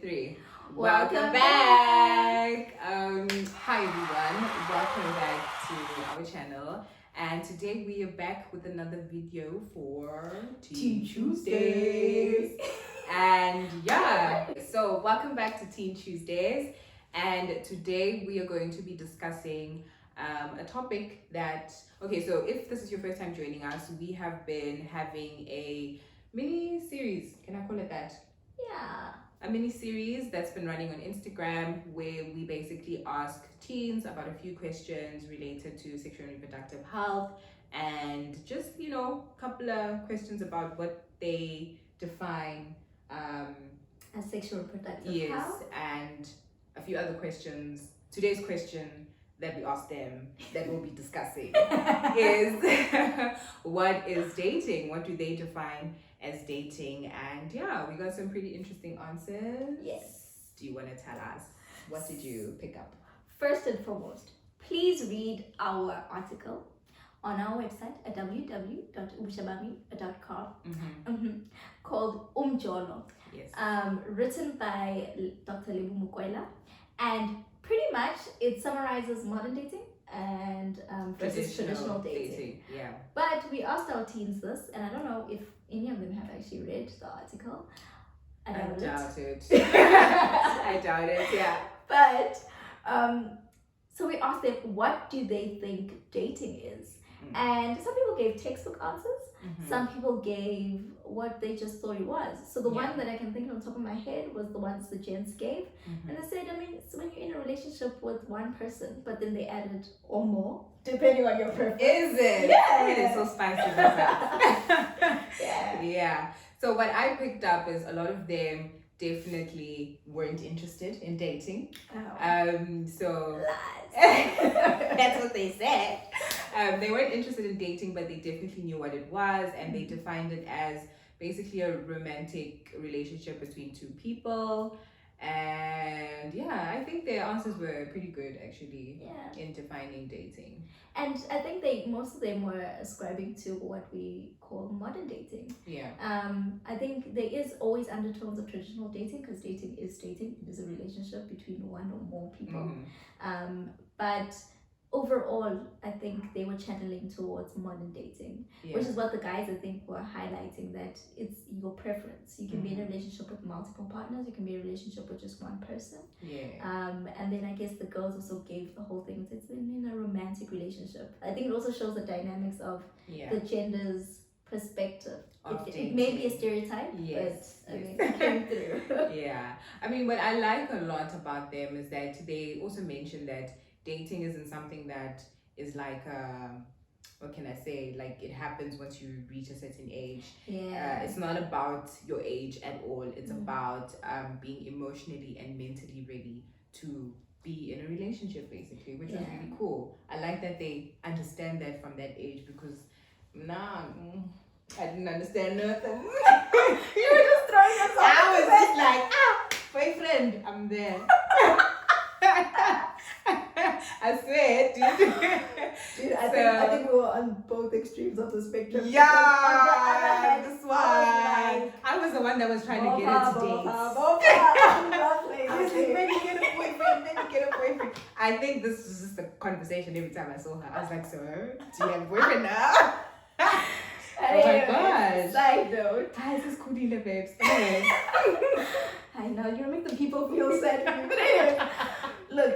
3. Welcome back. Hi everyone. Welcome back to our channel. And today we are back with another video for Teen Tuesdays. And yeah, so welcome back to Teen Tuesdays. And today we are going to be discussing a topic that, okay, so if this is your first time joining us, we have been having a mini series. Can I call it that? Yeah. A mini series that's been running on Instagram where we basically ask teens about a few questions related to sexual and reproductive health and just, a couple of questions about what they define As sexual reproductive yes, health. and a few other questions. Today's question that we asked them that we'll be discussing is what is dating? What do they define as dating? And yeah, we got some pretty interesting answers. Yes. Do you want to tell us, what did you pick up? First and foremost, please read our article on our website at www.ubushabami.com called JOLO. Yes. Written by Dr. Lebu Mukwela, and pretty much it summarizes modern dating and versus traditional dating. Yeah. But we asked our teens this, and I don't know if any of them have actually read the article. I doubt it. I doubt it, yeah. But so we asked them, what do they think dating is? And some people gave textbook answers. Some people gave what they just thought it was. So the one that I can think of on top of my head was the ones the gents gave. And they said, it's when you're in a relationship with one person, but then they added or more, depending on your preference. Is it? Yeah. It is so spicy. Yeah. Yeah. So what I picked up is a lot of them definitely weren't interested in dating. So that's what they said. They weren't interested in dating, but they definitely knew what it was, and they defined it as basically a romantic relationship between two people. And yeah, I think their answers were pretty good actually in defining dating. And I think most of them were ascribing to what we call modern dating. Yeah. I think there is always undertones of traditional dating, because dating is dating. It is a relationship between one or more people. But overall, I think they were channeling towards modern dating, which is what the guys, I think, were highlighting, that it's your preference. You can be in a relationship with multiple partners, you can be in a relationship with just one person. And then I guess the girls also gave the whole thing, it's in a romantic relationship. I think it also shows the dynamics of the gender's perspective. It may be a stereotype, but it came through. Yeah. I mean, what I like a lot about them is that they also mentioned that dating isn't something that is like what can I say, like it happens once you reach a certain age. It's not about your age at all. It's about being emotionally and mentally ready to be in a relationship, basically, which was really cool. I like that they understand that from that age, because I didn't understand nothing. You were just throwing yourself. I was just like, boyfriend, I'm there. I swear, dude. I think we were on both extremes of the spectrum. Yeah, this one. I was the one that was trying to get into dates. I was like, maybe get a boyfriend. I think this was just a conversation every time I saw her. I was like, so, do you have a boyfriend now? Oh my gosh. Side note. Hi, this is Kudila, babes. I know, you're making the people feel sad for me. But anyway, look,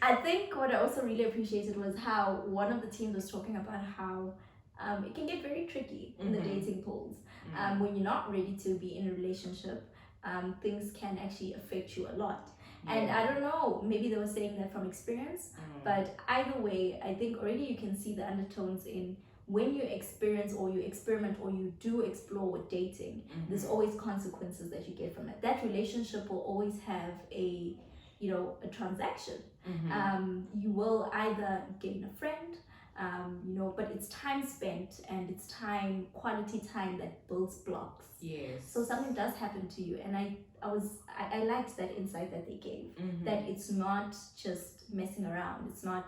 I think what I also really appreciated was how one of the teams was talking about how it can get very tricky in the dating pools. When you're not ready to be in a relationship, things can actually affect you a lot. And I don't know, maybe they were saying that from experience, but either way, I think already you can see the undertones in when you experience or you experiment or you do explore with dating, there's always consequences that you get from it. That relationship will always have a transaction. You will either gain a friend, but it's time spent and it's quality time that builds blocks. Yes. So something does happen to you, and I liked that insight that they gave, that it's not just messing around. It's not.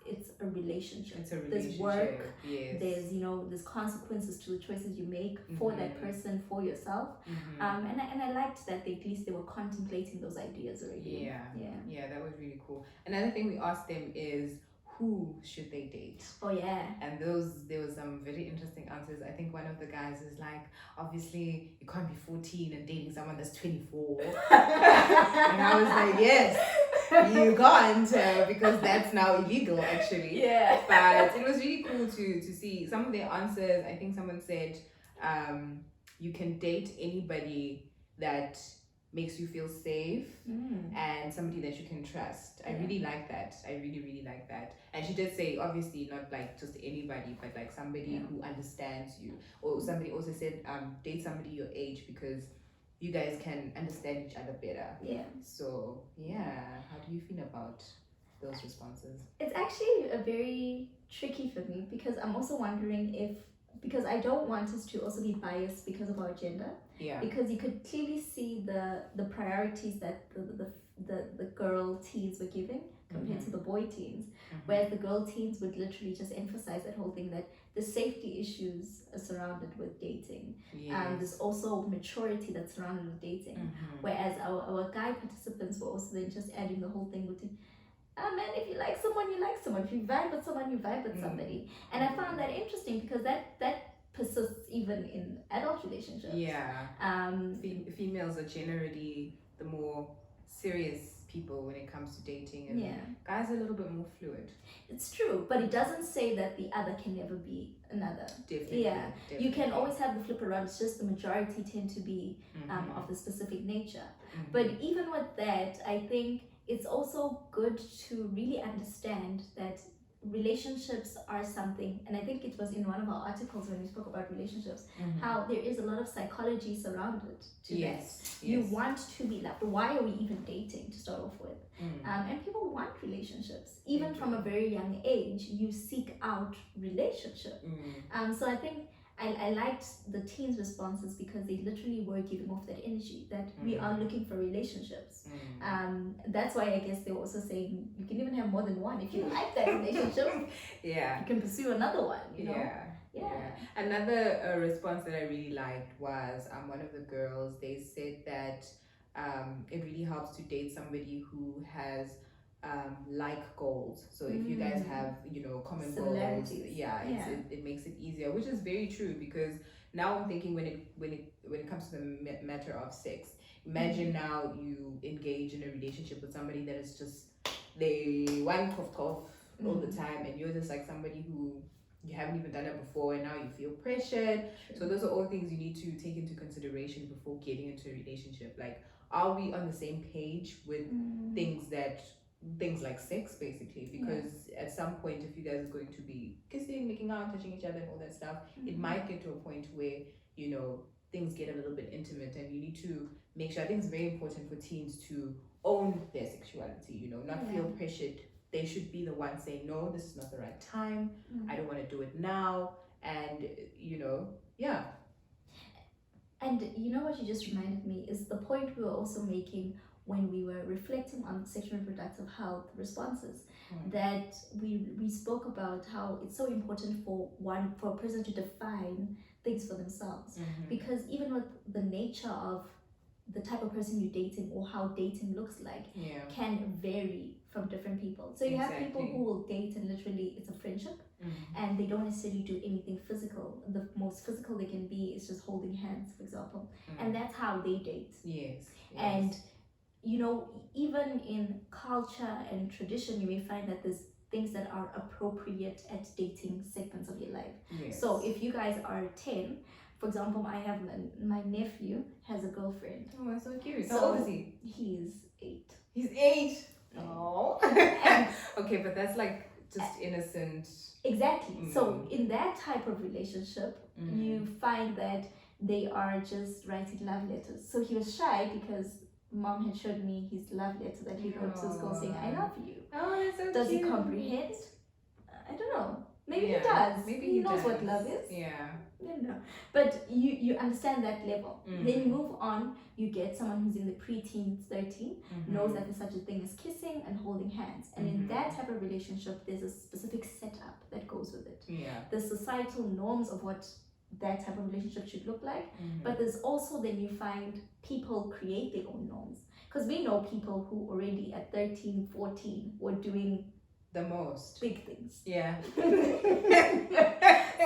It's a relationship. It's a There's relationship. work. Yes. There's consequences to the choices you make for that person, for yourself. And I liked that at least they were contemplating those ideas already. Yeah, that was really cool. Another thing we asked them is, who should they date? Oh yeah. And there was some very interesting answers. I think one of the guys is like, obviously you can't be 14 and dating someone that's 24. And I was like, yes, you can't, because that's now illegal actually. Yeah. But it was really cool to see some of their answers. I think someone said, you can date anybody that makes you feel safe and somebody that you can trust. I really like that. I really like that. And she did say, obviously not like just anybody, but like somebody who understands you. Or somebody also said, date somebody your age, because you guys can understand each other better. Yeah. So yeah, how do you feel about those responses? It's actually a very tricky for me, because I'm also wondering because I don't want us to also be biased because of our gender. Yeah. Because you could clearly see the priorities that the girl teens were giving compared to the boy teens. Whereas the girl teens would literally just emphasize that whole thing, that the safety issues are surrounded with dating. There's also maturity that's surrounded with dating. Whereas our guy participants were also then just adding the whole thing with man, if you like someone, you like someone. If you vibe with someone, you vibe with somebody. And I found that interesting, because that persists even in adult relationships. Yeah. Females are generally the more serious people when it comes to dating, and guys are a little bit more fluid. It's true, but it doesn't say that the other can never be another. Definitely. You can always have the flip around. It's just the majority tend to be of the specific nature. But even with that, I think it's also good to really understand that relationships are something, and I think it was in one of our articles when we spoke about relationships, how there is a lot of psychology surrounded to that. You want to be loved. Why are we even dating to start off with? And people want relationships. Even from a very young age, you seek out relationship. So I think I liked the teens' responses, because they literally were giving off that energy that we are looking for relationships. That's why I guess they were also saying you can even have more than one if you like that relationship. You can pursue another one. You know. Another response that I really liked was one of the girls. They said that it really helps to date somebody who has like goals. So if you guys have common goals, it makes it easier, which is very true, because now I'm thinking when it comes to the matter of sex, imagine now you engage in a relationship with somebody that is just they want cough all the time, and you're just like somebody who you haven't even done it before, and now you feel pressured. So those are all things you need to take into consideration before getting into a relationship. Like, are we on the same page with things like sex, basically? Because at some point, if you guys are going to be kissing, making out, touching each other and all that stuff, it might get to a point where things get a little bit intimate, and you need to make sure. I think it's very important for teens to own their sexuality, not feel pressured. They should be the ones saying, no, this is not the right time, I don't want to do it now, and And what you just reminded me is the point we were also making when we were reflecting on sexual and reproductive health responses, that we spoke about how it's so important for a person to define things for themselves, because even with the nature of the type of person you're dating or how dating looks like can vary from different people. So you have people who will date and literally it's a friendship, and they don't necessarily do anything physical. The most physical they can be is just holding hands, for example, and that's how they date. And even in culture and tradition, you may find that there's things that are appropriate at dating segments of your life. So if you guys are 10, for example, I have my nephew has a girlfriend. Oh, that's so cute. How old is he? He's 8. He's 8? Oh. Okay, but that's like just innocent. Exactly. So in that type of relationship, you find that they are just writing love letters. So he was shy because mom had showed me his love letter that he wrote to school saying, I love you. Oh, that's so Does cute. he comprehend? I don't know. Maybe he Yeah, does. maybe he knows does. what love is. Yeah. You know. But you understand that level. Mm. Then you move on, you get someone who's in the preteens, 13, Mm-hmm. knows that there's such a thing as kissing and holding hands. And in that type of relationship, there's a specific setup that goes with it. Yeah. The societal norms of what that type of relationship should look like. But there's also, then you find people create their own norms. Because we know people who already at 13, 14 were doing the most big things. Yeah.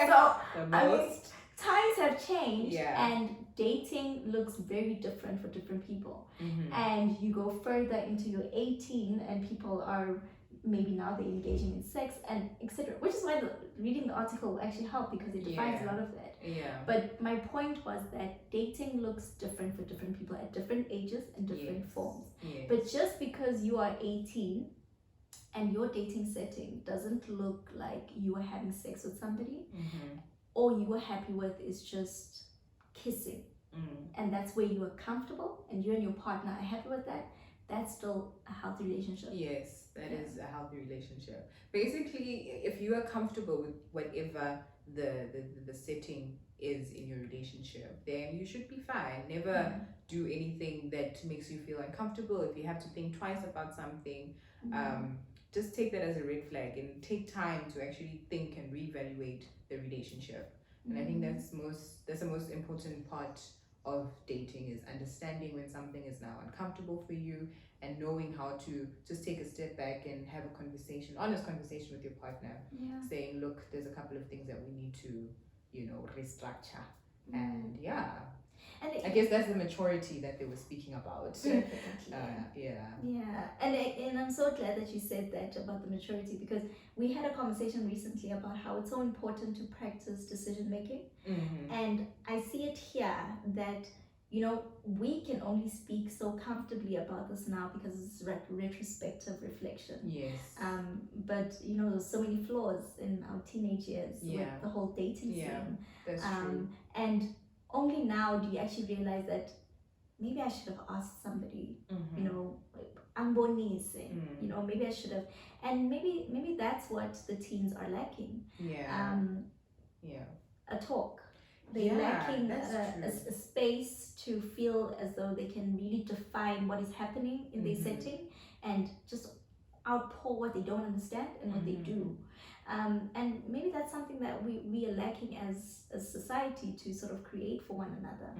So the most. I mean, times have changed, Yeah. and dating looks very different for different people. And you go further into your 18, and people are maybe now they're engaging in sex and etc. Which is why reading the article will actually help, because it defines a lot of that. Yeah. But my point was that dating looks different for different people at different ages and different forms. Yes. But just because you are 18 and your dating setting doesn't look like you are having sex with somebody, all you are happy with is just kissing, and that's where you are comfortable and you and your partner are happy with that, that's still a healthy relationship. Yes, that is a healthy relationship. Basically, if you are comfortable with whatever the setting is in your relationship, then you should be fine. Never do anything that makes you feel uncomfortable. If you have to think twice about something, just take that as a red flag and take time to actually think and reevaluate the relationship. And I think that's the most important part of dating, is understanding when something is now uncomfortable for you, and knowing how to just take a step back and have a honest conversation with your partner, saying, look, there's a couple of things that we need to, restructure. And and I guess that's the maturity that they were speaking about. And I'm so glad that you said that about the maturity, because we had a conversation recently about how it's so important to practice decision making. And I see it here that we can only speak so comfortably about this now because it's retrospective reflection. Yes. But there's so many flaws in our teenage years with the whole dating scene. That's true. And only now do you actually realize that maybe I should have asked somebody, I'm Bonise, maybe I should have, and maybe that's what the teens are lacking. A talk. They're lacking a space to feel as though they can really define what is happening in their setting, and just outpour what they don't understand and what they do. And maybe that's something that we are lacking as a society to sort of create for one another.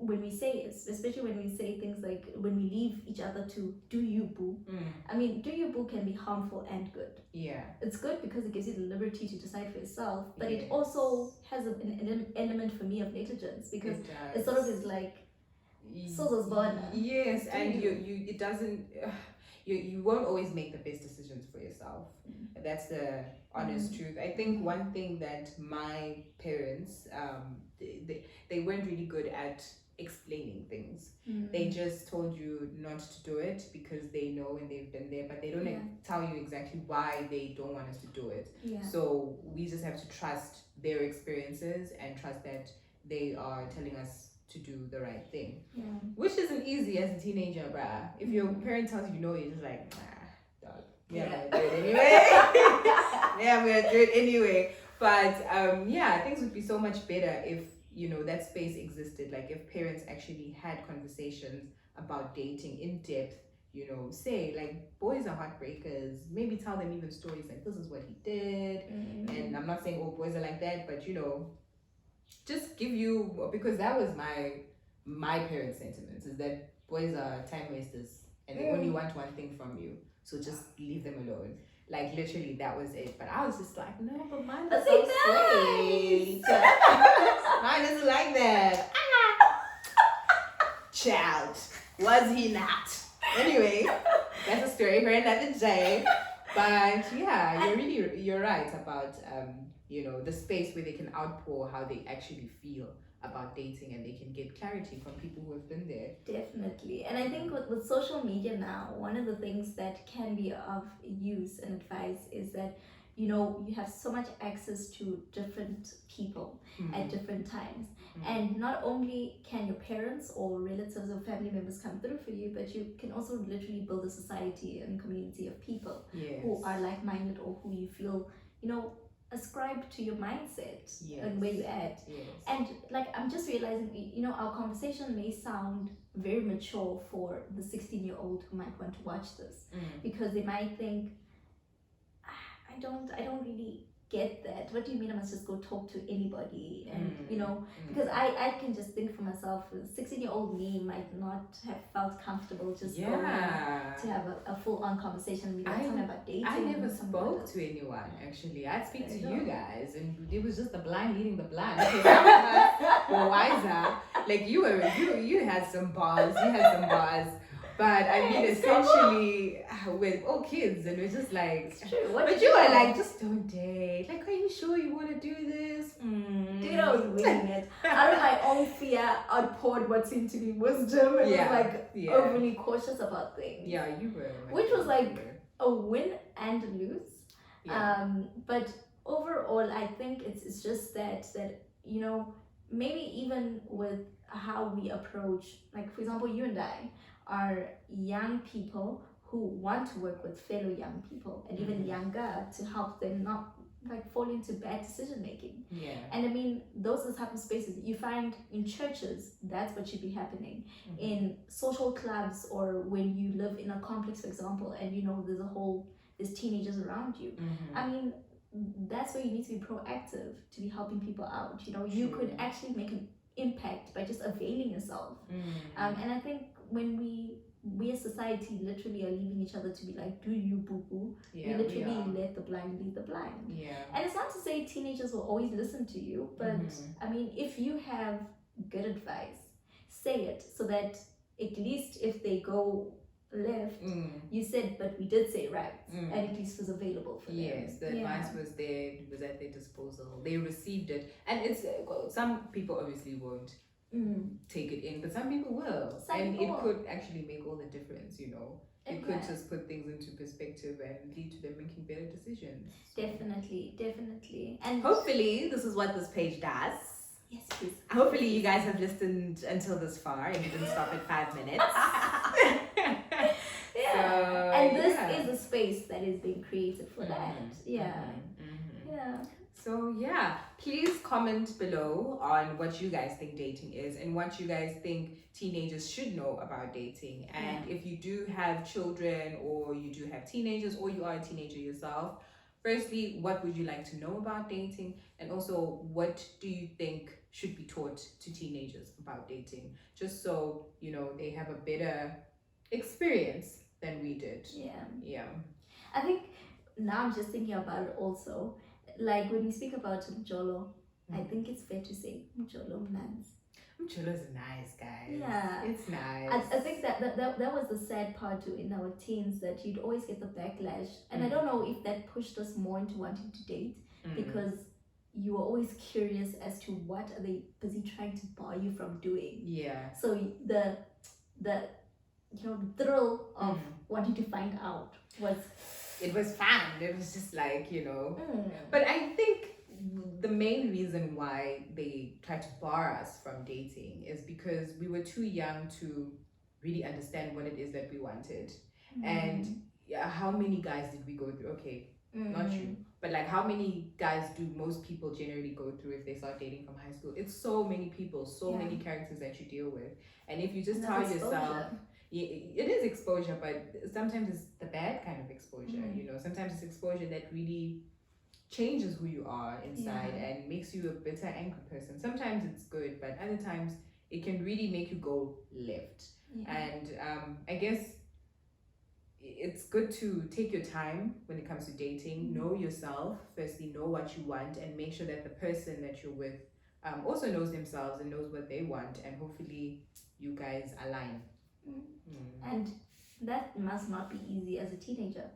When we say, especially when we say things like, when we leave each other to do you boo. I mean, do you boo can be harmful and good. It's good because it gives you the liberty to decide for yourself, but it also has an element for me of negligence, because it sort of is like yes, and you it doesn't you won't always make the best decisions for yourself. That's the honest truth. I think one thing that my parents they weren't really good at explaining things. They just told you not to do it because they know and they've been there, but they don't tell you exactly why they don't want us to do it. So we just have to trust their experiences and trust that they are telling us to do the right thing, which isn't easy as a teenager, bruh. If your parent tells you no, you're just like, nah, dog. I'm gonna do it anyway. I'm gonna do it anyway. But things would be so much better if that space existed. Like if parents actually had conversations about dating in depth. Say like, boys are heartbreakers. Maybe tell them even stories like, this is what he did. And I'm not saying all boys are like that, but just give you, because that was my parents' sentiments, is that boys are time wasters and they only want one thing from you, so just leave them alone. Like literally that was it. But I was just like, no, but mine was so sweet. Mine isn't like that. Child, was he not? Anyway, that's a story for another day. But you're right about the space where they can outpour how they actually feel about dating, and they can get clarity from people who have been there. Definitely. And I think with social media now, one of the things that can be of use and advice is that you have so much access to different people at different times. And not only can your parents or relatives or family members come through for you, but you can also literally build a society and community of people who are like-minded, or who you feel ascribe to your mindset Yes. and where you're at. Yes. And like I'm just realizing, our conversation may sound very mature for the 16-year-old who might want to watch this, because they might think, I don't really get that. What do you mean I must just go talk to anybody? And because I can just think for myself, 16-year-old me might not have felt comfortable just going to have a full-on conversation with someone about dating. I never spoke to anyone, actually. I'd speak to you guys, and it was just the blind leading the blind. Okay, some of us were wiser. Like you had some bars, but I mean, essentially, we're all kids, and we're just like, but you were like, just don't date. Like, are you sure you want to do this? Dude, I was winging it. Out of my own fear, I poured what seemed to be wisdom and was like overly cautious about things. Yeah, you were. Which was like a win and a lose. Yeah. But overall, I think it's just that maybe even with how we approach, like for example, you and I are young people who want to work with fellow young people and even younger to help them not like fall into bad decision making. Yeah. And I mean, those are the type of spaces you find in churches. That's what should be happening. In social clubs, or when you live in a complex, for example, and there's teenagers around you. I mean, that's where you need to be proactive to be helping people out. You could actually make an impact by just availing yourself. And I think when we as society literally are leaving each other to be like, do you boo boo? We literally let the blind lead the blind. Yeah. And it's not to say teenagers will always listen to you, but I mean, if you have good advice, say it, so that at least if they go left, you said, but we did say right, and at least was available for them. Yes, the advice was there, was at their disposal. They received it, and it's some people obviously won't take it in, but some people will, it could actually make all the difference. It could just put things into perspective and lead to them making better decisions. Definitely, and hopefully this is what this page does. Yes, please. Hopefully you guys have listened until this far and you didn't stop at 5 minutes. And this is a space that is being created for that. So please comment below on what you guys think dating is and what you guys think teenagers should know about dating. And if you do have children, or you do have teenagers, or you are a teenager yourself, firstly, what would you like to know about dating? And also, what do you think should be taught to teenagers about dating? Just so, they have a better experience than we did. Yeah. I think now I'm just thinking about it also. Like when we speak about JOLO, I think it's fair to say JOLO plans. JOLO is nice, guys. Yeah. It's nice. I think that was the sad part too in our teens, that you'd always get the backlash. And I don't know if that pushed us more into wanting to date, because you were always curious as to what are they busy trying to bar you from doing. Yeah. So the thrill of wanting to find out was fun. It was just like, But I think the main reason why they tried to bar us from dating is because we were too young to really understand what it is that we wanted. And how many guys did we go through? Okay, not you, but like how many guys do most people generally go through if they start dating from high school? It's so many people, so many characters that you deal with. And if you just tell yourself, it is exposure, but sometimes it's the bad kind of exposure. Sometimes it's exposure that really changes who you are inside and makes you a bitter, angry person. Sometimes it's good, but other times it can really make you go left. And I guess it's good to take your time when it comes to dating. Know yourself. Firstly, know what you want, and make sure that the person that you're with also knows themselves and knows what they want, and hopefully you guys align. And that must not be easy as a teenager.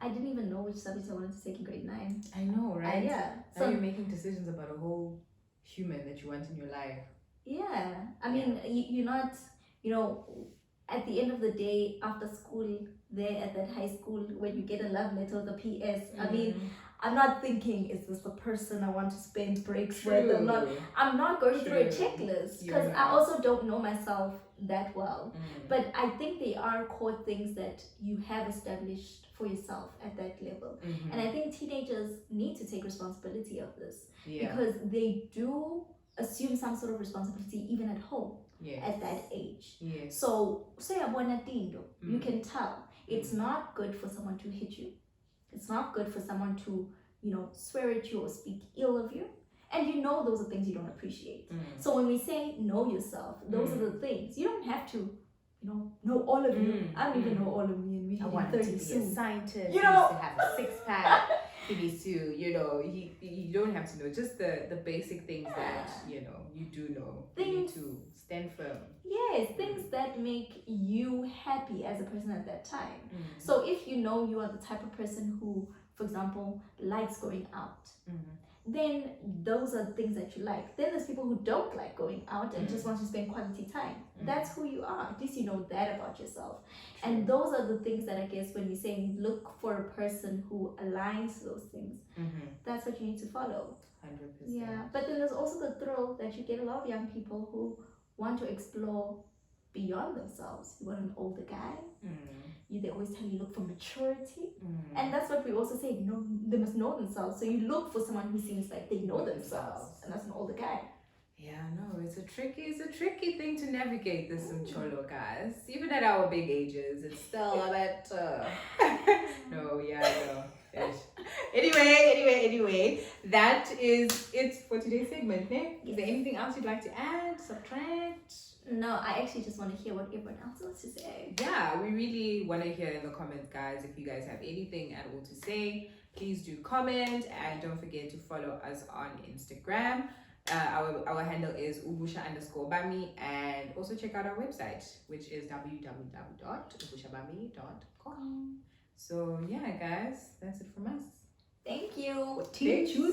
I didn't even know which subjects I wanted to take in grade 9. I know, right? So you're making decisions about a whole human that you want in your life. I mean, you're not, at the end of the day, after school, there at that high school, when you get a love letter with a PS, I mean, I'm not thinking, is this the person I want to spend breaks with? I'm not going through a checklist, because I also don't know myself that well. But I think they are core things that you have established for yourself at that level. Mm-hmm. And I think teenagers need to take responsibility of this, Yeah. because they do assume some sort of responsibility even at home. Yes. At that age. Yes. So say you Mm. can tell it's not good for someone to hit you. It's not good for someone to, swear at you or speak ill of you. And those are things you don't appreciate. Mm. So when we say know yourself, those are the things. You don't have to, know all of you. I don't even know all of me, and we I need want him 30 to be a soon. scientist. You He know- needs to have a six-pack. He needs to, you don't have to know just the basic things that, you do know. You need Things- to stand firm. Yes, things that make you happy as a person at that time. Mm. So if you are the type of person who, for example, likes going out, then those are the things that you like. Then there's people who don't like going out and just want to spend quality time. That's who you are. At least you know that about yourself. And those are the things that I guess when we say look for a person who aligns those things, that's what you need to follow. 100%. Yeah, but then there's also the thrill that you get a lot of young people who want to explore beyond themselves. You want an older guy. They always tell you look for maturity. And that's what we also say, they must know themselves. So you look for someone who seems like they know themselves. And that's an older guy. Yeah, no, it's a tricky thing to navigate this in JOLO, guys. Even at our big ages, it's still a bit no, yeah, no. Anyway, that is it for today's segment, ne? Is there anything else you'd like to add, subtract? No, I actually just want to hear what everyone else wants to say. Yeah, we really want to hear in the comments, guys. If you guys have anything at all to say, please do comment, and don't forget to follow us on Instagram. Our handle is Ubusha_Bami, and also check out our website, which is www.ubushabami.com. So yeah, guys, that's it from us. Thank you. Tuesday.